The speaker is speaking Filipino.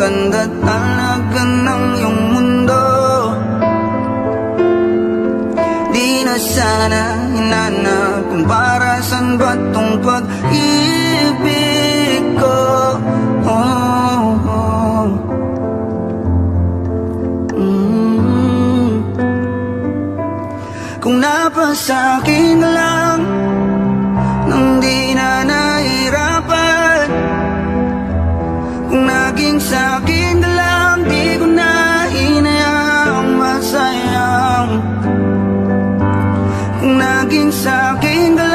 ganda talaga ng iyong mundo. Di na sana hinanap kung para saan ba tong pag-ibig ko. Kung napasakin ka lang nang di na nahirapan, kung naging sa'kin ka lang, di ko na hinayaang masayang. Kung naging sa'kin ka